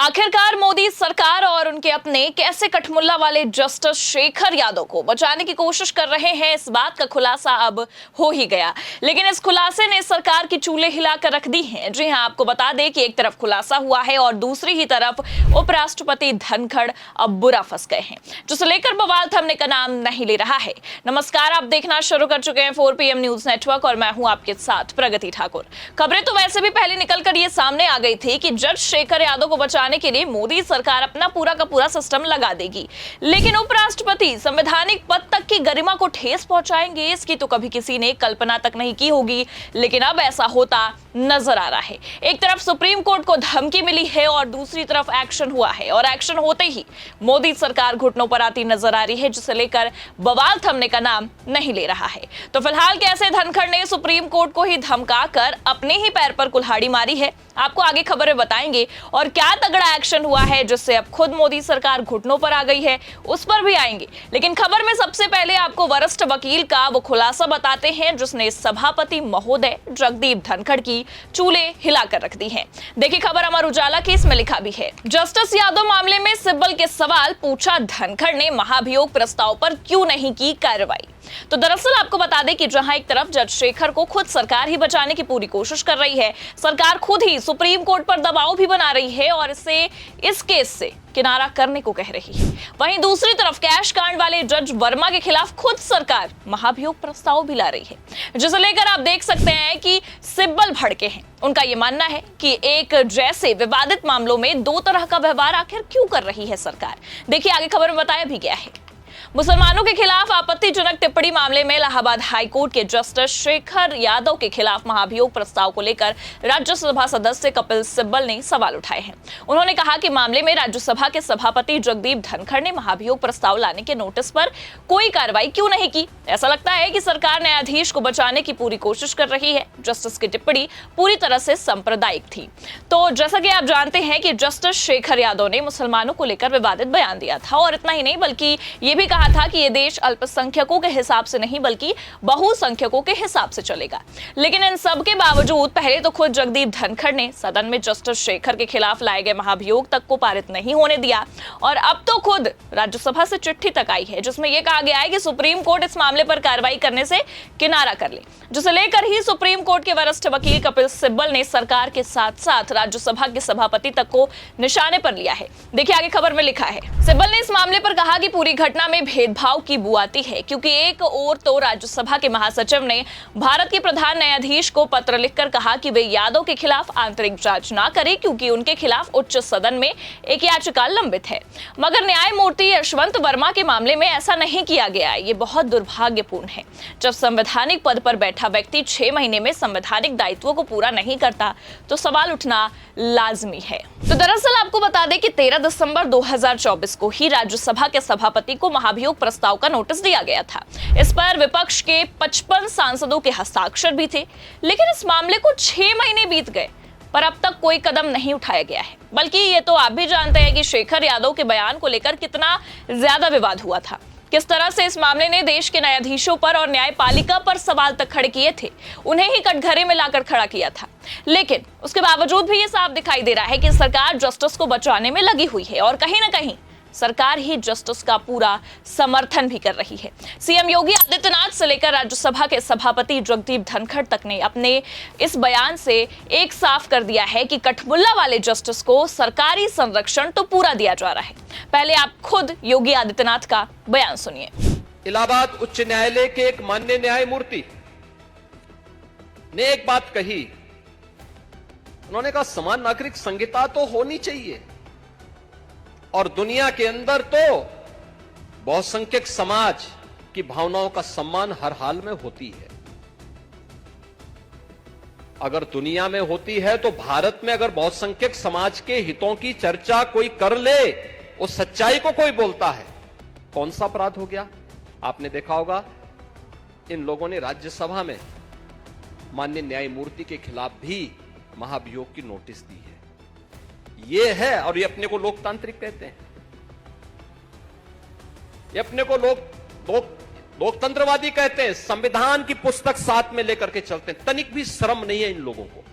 आखिरकार मोदी सरकार और उनके अपने कैसे कठमुल्ला वाले जस्टिस शेखर यादव को बचाने की कोशिश कर रहे हैं, इस बात का खुलासा अब हो ही गया। लेकिन इस खुलासे ने सरकार की चूल्हे हिलाकर रख दी हैं। जी हां, आपको बता दें कि एक तरफ खुलासा हुआ है और दूसरी ही तरफ उपराष्ट्रपति धनखड़ अब बुरा फंस गए हैं, जिसे लेकर बवाल थमने का नाम नहीं ले रहा है। नमस्कार, आप देखना शुरू कर चुके हैं 4 PM न्यूज नेटवर्क और मैं हूं आपके साथ प्रगति ठाकुर। खबरें तो वैसे भी पहले निकलकर ये सामने आ गई थी कि जज शेखर यादव को बचाने के लिए मोदी सरकार अपना पूरा का पूरा सिस्टम लगा देगी, लेकिन उपराष्ट्रपति संवैधानिक पद तक की गरिमा को ठेस पहुंचाएंगे, इसकी तो कभी किसी ने कल्पना तक नहीं की होगी। लेकिन अब ऐसा होता नजर आ रहा है। एक तरफ सुप्रीम कोर्ट को धमकी मिली है और दूसरी तरफ एक्शन हुआ है, और एक्शन होते ही मोदी सरकार घुटनों पर आती नजर आ रही है, जिसे लेकर बवाल थमने का नाम नहीं ले रहा है। तो फिलहाल कैसे धनखड़ ने सुप्रीम कोर्ट को ही धमकाकर अपने ही पैर पर कुल्हाड़ी मारी है, आपको आगे खबर में बताएंगे। और क्या तगड़ा एक्शन हुआ है जिससे अब खुद मोदी सरकार घुटनों पर आ गई है, उस पर भी आएंगे। लेकिन खबर में सबसे पहले आपको वरिष्ठ वकील का वो खुलासा बताते हैं जिसने सभापति महोदय जगदीप धनखड़ की चूल्हे हिलाकर रख दी है। देखिए खबर अमर उजाला की, इसमें लिखा भी है, जस्टिस यादव मामले में सिब्बल के सवाल पूछा, धनखड़ ने महाभियोग प्रस्ताव पर क्यों नहीं की कार्रवाई। तो दरअसल आपको बता दें कि जहां एक तरफ जज शेखर को खुद सरकार ही बचाने की पूरी कोशिश कर रही है, सरकार खुद ही सुप्रीम कोर्ट पर दबाव भी बना रही है और इस केस से किनारा करने को कह रही है, वहीं दूसरी तरफ कैश कांड वाले जज वर्मा के खिलाफ खुद सरकार महाभियोग प्रस्ताव भी ला रही है, जिसे लेकर आप देख सकते हैं कि सिब्बल भड़के हैं। उनका यह मानना है कि एक जैसे विवादित मामलों में दो तरह का व्यवहार आखिर क्यों कर रही है सरकार। देखिए आगे खबर में बताया भी गया है। मुसलमानों के खिलाफ आपत्तिजनक टिप्पणी मामले में इलाहाबाद हाईकोर्ट के जस्टिस शेखर यादव के खिलाफ महाभियोग प्रस्ताव को लेकर राज्यसभा सदस्य कपिल सिब्बल ने सवाल उठाए हैं। उन्होंने कहा कि मामले में राज्यसभा के सभापति जगदीप धनखड़ ने महाभियोग प्रस्ताव लाने के नोटिस पर कोई कार्रवाई क्यों नहीं की। ऐसा लगता है कि सरकार न्यायाधीश को बचाने की पूरी कोशिश कर रही है। जस्टिस की टिप्पणी पूरी तरह से सांप्रदायिक थी। तो जैसा कि आप जानते हैं कि जस्टिस शेखर यादव ने मुसलमानों को लेकर विवादित बयान दिया था, और इतना ही नहीं बल्कि ये भी कहा था कि ये देश अल्पसंख्यकों के हिसाब से नहीं बल्कि बहुसंख्यकों के हिसाब से चलेगा। लेकिन इन सब के बावजूद पहले तो खुद जगदीप धनखड़ ने सदन में जस्टिस शेखर के खिलाफ लाए गए महाभियोग तक को पारित नहीं होने दिया, और अब तो खुद राज्यसभा से चिट्ठी तक आई है जिसमें यह कहा गया है कि सुप्रीम कोर्ट इस मामले पर कार्रवाई करने से किनारा कर ले, जिसे लेकर ही सुप्रीम कोर्ट के वरिष्ठ वकील कपिल सिब्बल ने सरकार के साथ साथ राज्यसभा के सभापति तक को निशाने पर लिया है। देखिए आगे खबर में लिखा है, सिब्बल ने इस मामले पर कहा कि पूरी घटना में भेदभाव की बू आती है, क्योंकि एक ओर तो राज्यसभा के महासचिव ने भारत के प्रधान न्यायाधीश को पत्र लिखकर कहा कि वे यादव के खिलाफ आंतरिक जांच ना करें क्योंकि उनके खिलाफ उच्च सदन में एक याचिका लंबित है, मगर न्यायमूर्ति यशवंत वर्मा के मामले में ऐसा नहीं किया गया। ये बहुत दुर्भाग्यपूर्ण है। जब संवैधानिक पद पर बैठा व्यक्ति 6 महीने में संवैधानिक दायित्वों को पूरा नहीं करता तो सवाल उठना लाजमी है। तो दरअसल आपको बता दें कि 13 दिसंबर 2024 को ही राज्यसभा के सभापति को महाभियोग प्रस्ताव का नोटिस दिया गया था। इस पर विपक्ष के 55 सांसदों के हस्ताक्षर भी थे, लेकिन इस मामले को 6 महीने बीत गए पर अब तक कोई कदम नहीं उठाया गया है। बल्कि ये तो आप भी जानते हैं कि शेखर यादव के बयान को लेकर कितना ज्यादा विवाद हुआ था, किस तरह से इस मामले ने देश के न्यायाधीशों पर और न्यायपालिका पर सवाल तक खड़े किए थे, उन्हें ही कटघरे में लाकर खड़ा किया था। लेकिन उसके बावजूद भी ये साफ दिखाई दे रहा है कि सरकार जस्टिस को बचाने में लगी हुई है, और कहीं ना कहीं सरकार ही जस्टिस का पूरा समर्थन भी कर रही है। सीएम योगी आदित्यनाथ से लेकर राज्यसभा के सभापति जगदीप धनखड़ तक ने अपने इस बयान से एक साफ कर दिया है कि कठमुल्ला वाले जस्टिस को सरकारी संरक्षण तो पूरा दिया जा रहा है। पहले आप खुद योगी आदित्यनाथ का बयान सुनिए। इलाहाबाद उच्च न्यायालय के एक माननीय न्यायमूर्ति ने एक बात कही, उन्होंने कहा समान नागरिक संहिता तो होनी चाहिए, और दुनिया के अंदर तो बहुसंख्यक समाज की भावनाओं का सम्मान हर हाल में होती है। अगर दुनिया में होती है तो भारत में अगर बहुसंख्यक समाज के हितों की चर्चा कोई कर ले, उस सच्चाई को कोई बोलता है, कौन सा अपराध हो गया। आपने देखा होगा इन लोगों ने राज्यसभा में माननीय न्यायमूर्ति के खिलाफ भी महाभियोग की नोटिस दी है। ये है, और ये अपने को लोकतांत्रिक कहते हैं, ये अपने को लोकतंत्रवादी कहते हैं, संविधान की पुस्तक साथ में लेकर के चलते हैं। तनिक भी शर्म नहीं है इन लोगों को।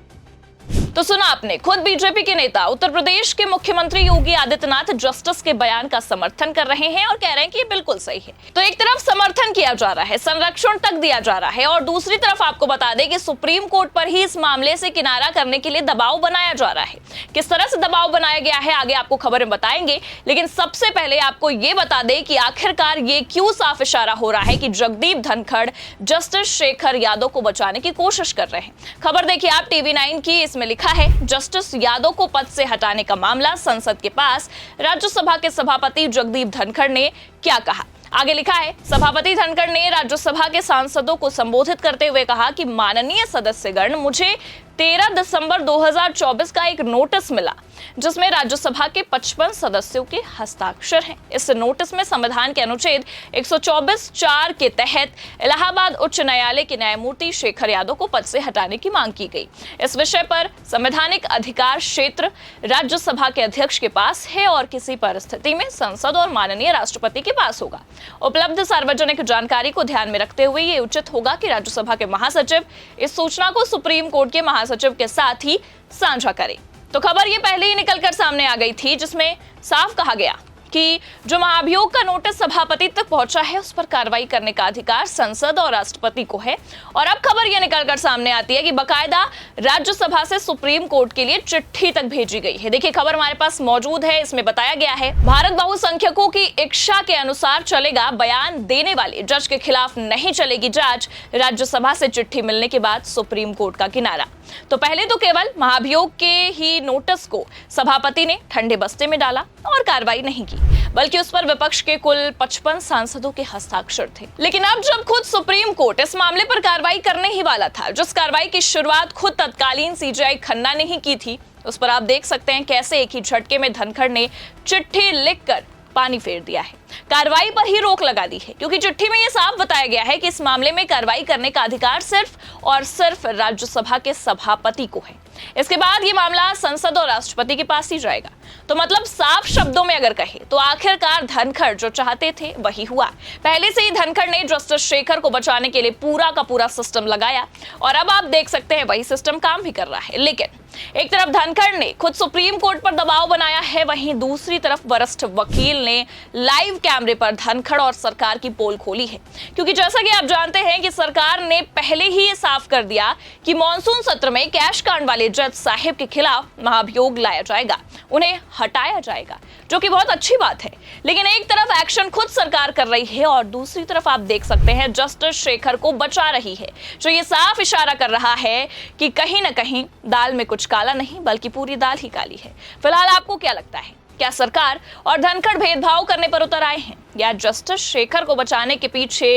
तो सुना आपने, खुद बीजेपी के नेता उत्तर प्रदेश के मुख्यमंत्री योगी आदित्यनाथ जस्टिस के बयान का समर्थन कर रहे हैं और कह रहे हैं कि ये बिल्कुल सही है। तो एक तरफ समर्थन किया जा रहा है, संरक्षण तक दिया जा रहा है, और दूसरी तरफ आपको बता दें कि सुप्रीम कोर्ट पर ही इस मामले से किनारा करने के लिए दबाव बनाया जा रहा है। किस तरह से दबाव बनाया गया है आगे आपको खबर में बताएंगे, लेकिन सबसे पहले आपको ये बता दें कि आखिरकार ये क्यों साफ इशारा हो रहा है कि जगदीप धनखड़ जस्टिस शेखर यादव को बचाने की कोशिश कर रहे हैं। खबर देखिए आप टीवी 9 की, इसमें लिखा है जस्टिस यादव को पद से हटाने का मामला संसद के पास, राज्यसभा के सभापति जगदीप धनखड़ ने क्या कहा। आगे लिखा है, सभापति धनखड़ ने राज्यसभा के सांसदों को संबोधित करते हुए कहा कि माननीय सदस्यगण, मुझे 13 दिसंबर 2024 का एक नोटिस मिला जिसमें राज्यसभा के 55 सदस्यों के हस्ताक्षर हैं। इस नोटिस में संविधान के अनुच्छेद 124(4) के तहत इलाहाबाद उच्च न्यायालय के न्यायमूर्ति शेखर यादव को पद से हटाने की मांग की गई। इस विषय पर संवैधानिक अधिकार क्षेत्र राज्यसभा के अध्यक्ष के पास है और किसी परिस्थिति में संसद और माननीय राष्ट्रपति के पास होगा। उपलब्ध सार्वजनिक जानकारी को ध्यान में रखते हुए ये उचित होगा कि राज्यसभा के महासचिव इस सूचना को सुप्रीम कोर्ट के महासचिव के साथ ही साझा करें। तो खबर ये पहले ही निकलकर सामने आ गई थी, जिसमें साफ कहा गया कि जो महाभियोग का नोटिस सभापति तक पहुंचा है उस पर कार्रवाई करने का अधिकार संसद और राष्ट्रपति को है। और अब खबर यह निकलकर सामने आती है कि बकायदा राज्यसभा से सुप्रीम कोर्ट के लिए चिट्ठी तक भेजी गई है। देखिए खबर हमारे पास मौजूद है, इसमें बताया गया है, भारत बहुसंख्यकों की इच्छा के अनुसार चलेगा, बयान देने वाले जज के खिलाफ नहीं चलेगी जांच, राज्यसभा से चिट्ठी मिलने के बाद सुप्रीम कोर्ट का किनारा। तो पहले तो केवल महाभियोग के ही नोटिस को सभापति ने ठंडे बस्ते में डाला और कार्रवाई नहीं की, बल्कि उस पर विपक्ष के कुल 55 सांसदों के हस्ताक्षर थे। लेकिन अब जब खुद सुप्रीम कोर्ट इस मामले पर कार्रवाई करने ही वाला था, जिस कार्रवाई की शुरुआत खुद तत्कालीन सीजेआई खन्ना ने ही की थी, उस पर आप देख सकते हैं कैसे एक ही झटके में धनखड़ ने चिट्ठी लिखकर पानी फेर दिया है, कार्रवाई पर ही रोक लगा दी है, क्योंकि चिट्ठी में यह साफ बताया गया है कि इस मामले में कार्रवाई करने का अधिकार सिर्फ और सिर्फ राज्यसभा के सभापति को है। इसके बाद ये मामला संसद और राष्ट्रपति के पास ही जाएगा। तो मतलब साफ शब्दों में अगर कहे तो आखिरकार धनखड़ जो चाहते थे वही हुआ। पहले से ही धनखड़ ने जस्टिस शेखर को बचाने के लिए पूरा का पूरा सिस्टम लगाया और अब आप देख सकते हैं वही सिस्टम काम भी कर रहा है। लेकिन एक तरफ धनखड़ ने खुद सुप्रीम कोर्ट पर दबाव बनाया है, वहीं दूसरी तरफ वरिष्ठ वकील ने लाइव कैमरे पर धनखड़ और सरकार की पोल खोली है, क्योंकि जैसा कि आप जानते हैं कि सरकार ने पहले ही ये साफ कर दिया कि मॉनसून सत्र में कैश कांड वाले जज साहिब के खिलाफ महाभियोग लाया जाएगा, उन्हें हटाया जाएगा, जो कि बहुत अच्छी बात है। लेकिन एक तरफ एक्शन खुद सरकार कर रही है और दूसरी तरफ आप देख सकते हैं जस्टिस शेखर को बचा रही है, जो ये साफ इशारा कर रहा है कि कहीं ना कहीं दाल में कुछ काला नहीं बल्कि पूरी दाल ही काली है। फिलहाल आपको क्या लगता है, क्या सरकार और धनखड़ भेदभाव करने पर उतर आए हैं या जस्टिस शेखर को बचाने के पीछे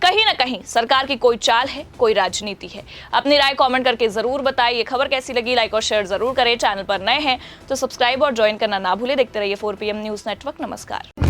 कहीं ना कहीं सरकार की कोई चाल है, कोई राजनीति है? अपनी राय कमेंट करके जरूर बताइए। खबर कैसी लगी लाइक और शेयर जरूर करें। चैनल पर नए हैं तो सब्सक्राइब और ज्वाइन करना ना भूलें। देखते रहिए 4PM न्यूज नेटवर्क। नमस्कार।